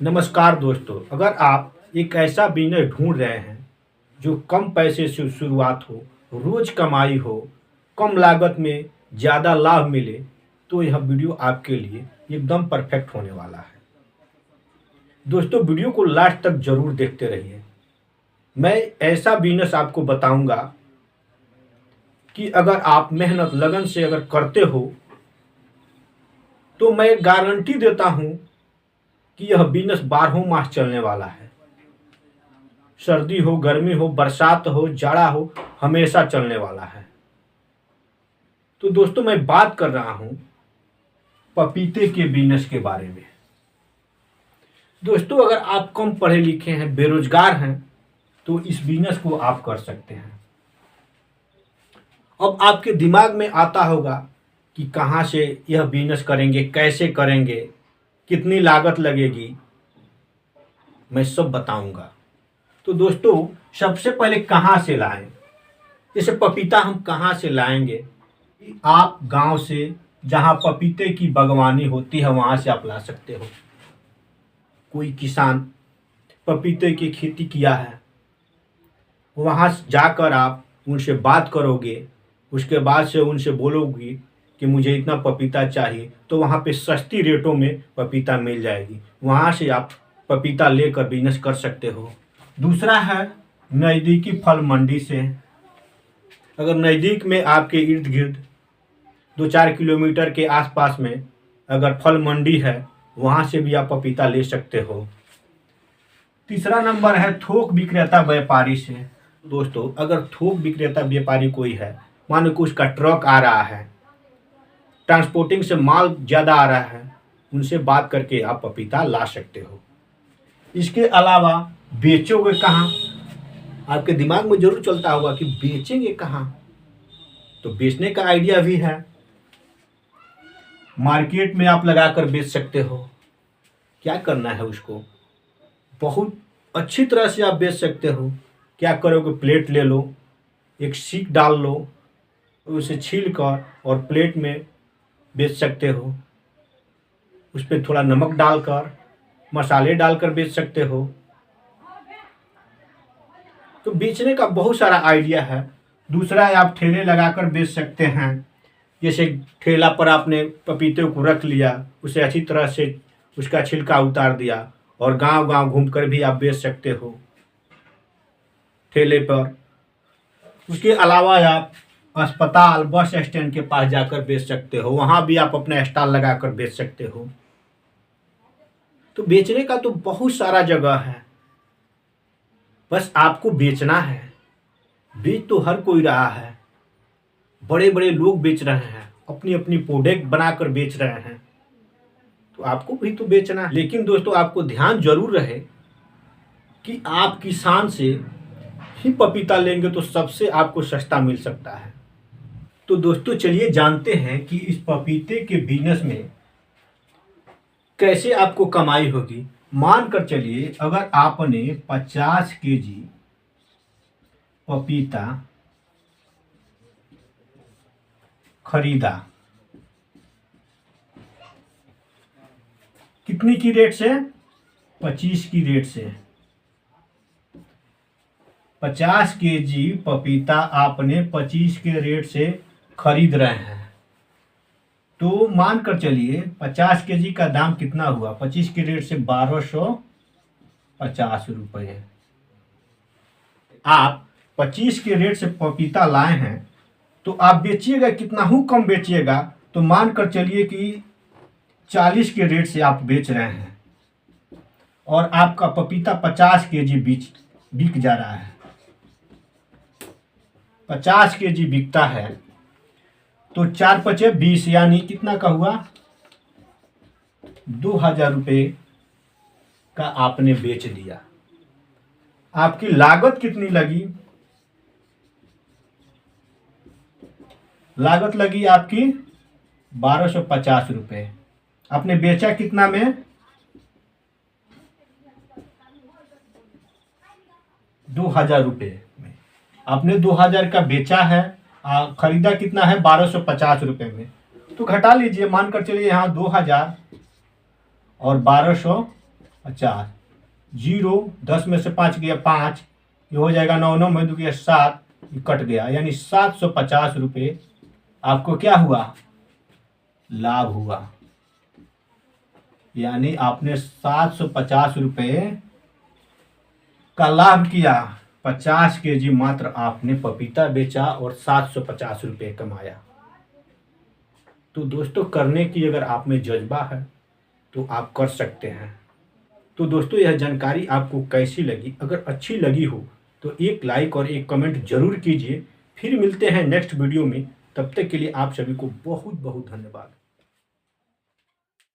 नमस्कार दोस्तों, अगर आप एक ऐसा बिजनेस ढूंढ रहे हैं जो कम पैसे से शुरुआत हो, रोज कमाई हो, कम लागत में ज़्यादा लाभ मिले, तो यह वीडियो आपके लिए एकदम परफेक्ट होने वाला है। दोस्तों, वीडियो को लास्ट तक जरूर देखते रहिए। मैं ऐसा बिजनेस आपको बताऊंगा कि अगर आप मेहनत लगन से अगर करते हो तो मैं गारंटी देता हूं कि यह बिजनेस 12 मास चलने वाला है। सर्दी हो, गर्मी हो, बरसात हो, जाड़ा हो, हमेशा चलने वाला है। तो दोस्तों, मैं बात कर रहा हूं पपीते के बिजनेस के बारे में। दोस्तों, अगर आप कम पढ़े लिखे हैं, बेरोजगार हैं, तो इस बिजनेस को आप कर सकते हैं। अब आपके दिमाग में आता होगा कि कहां से यह बिजनेस करेंगे, कैसे करेंगे, कितनी लागत लगेगी, मैं सब बताऊंगा। तो दोस्तों, सबसे पहले कहां से लाएं? जैसे पपीता हम कहां से लाएंगे? आप गांव से, जहां पपीते की बागवानी होती है, वहां से आप ला सकते हो। कोई किसान पपीते की खेती किया है, वहां जाकर आप उनसे बात करोगे, उसके बाद से उनसे बोलोगे कि मुझे इतना पपीता चाहिए, तो वहाँ पे सस्ती रेटों में पपीता मिल जाएगी। वहाँ से आप पपीता लेकर बिजनेस कर सकते हो। दूसरा है नज़दीकी फल मंडी से। अगर नज़दीक में आपके इर्द गिर्द 2-4 किलोमीटर के आसपास में अगर फल मंडी है, वहाँ से भी आप पपीता ले सकते हो। तीसरा नंबर है थोक विक्रेता व्यापारी से। दोस्तों, अगर थोक विक्रेता व्यापारी कोई है, मान लो कि उसका ट्रक आ रहा है, ट्रांसपोर्टिंग से माल ज़्यादा आ रहा है, उनसे बात करके आप पपीता ला सकते हो। इसके अलावा बेचोगे कहाँ? आपके दिमाग में जरूर चलता होगा कि बेचेंगे कहाँ। तो बेचने का आइडिया भी है। मार्केट में आप लगाकर बेच सकते हो। क्या करना है उसको? बहुत अच्छी तरह से आप बेच सकते हो। क्या करोगे? प्लेट ले लो, एक सीख डाल लो, उसे छील कर और प्लेट में बेच सकते हो। उस पर थोड़ा नमक डालकर, मसाले डालकर बेच सकते हो। तो बेचने का बहुत सारा आइडिया है। दूसरा है आप ठेले लगाकर बेच सकते हैं। जैसे ठेला पर आपने पपीते को रख लिया, उसे अच्छी तरह से उसका छिलका उतार दिया और गांव गांव घूमकर भी आप बेच सकते हो ठेले पर। उसके अलावा आप अस्पताल, बस स्टैंड के पास जाकर बेच सकते हो। वहां भी आप अपना स्टॉल लगाकर बेच सकते हो। तो बेचने का तो बहुत सारा जगह है, बस आपको बेचना है। बेच तो हर कोई रहा है। बड़े बड़े लोग बेच रहे हैं, अपनी अपनी प्रोडक्ट बनाकर बेच रहे हैं। तो आपको भी तो बेचना है। लेकिन दोस्तों, आपको ध्यान जरूर रहे कि आप किसान से ही पपीता लेंगे तो सबसे आपको सस्ता मिल सकता है। तो दोस्तों, चलिए जानते हैं कि इस पपीते के बिजनेस में कैसे आपको कमाई होगी। मान कर चलिए, अगर आपने 50 केजी पपीता खरीदा, कितनी की रेट से? 25 की रेट से। 50 केजी पपीता आपने 25 के रेट से खरीद रहे हैं। तो मान कर चलिए 50 केजी का दाम कितना हुआ? 25 के रेट से 1250 रुपये। आप 25 के रेट से पपीता लाए हैं, तो आप बेचिएगा कितना ही कम बेचिएगा। तो मान कर चलिए कि 40 के रेट से आप बेच रहे हैं और आपका पपीता 50 केजी बिक जा रहा है। 50 केजी बिकता है तो 4×5 = 20, यानी कितना का हुआ? 2000 रुपये का आपने बेच दिया। आपकी लागत कितनी लगी? लागत लगी आपकी 1250 रुपये। आपने बेचा कितना में? 2000 रुपये में। आपने 2000 का बेचा है, खरीदा कितना है? 1250 रुपये में। तो घटा लीजिए, मानकर चलिए यहाँ 2000 और 1250 50, 0 10 में से 5 गया 5, ये हो जाएगा 9, 9 में 2 गया 7, ये कट गया, यानी 750 रुपये आपको क्या हुआ, लाभ हुआ। यानी आपने 750 रुपये का लाभ किया। 50 केजी मात्र आपने पपीता बेचा और 750 रुपये कमाया। तो दोस्तों, करने की अगर आप में जज्बा है तो आप कर सकते हैं। तो दोस्तों, यह जानकारी आपको कैसी लगी? अगर अच्छी लगी हो तो एक लाइक और एक कमेंट जरूर कीजिए। फिर मिलते हैं नेक्स्ट वीडियो में। तब तक के लिए आप सभी को बहुत बहुत धन्यवाद।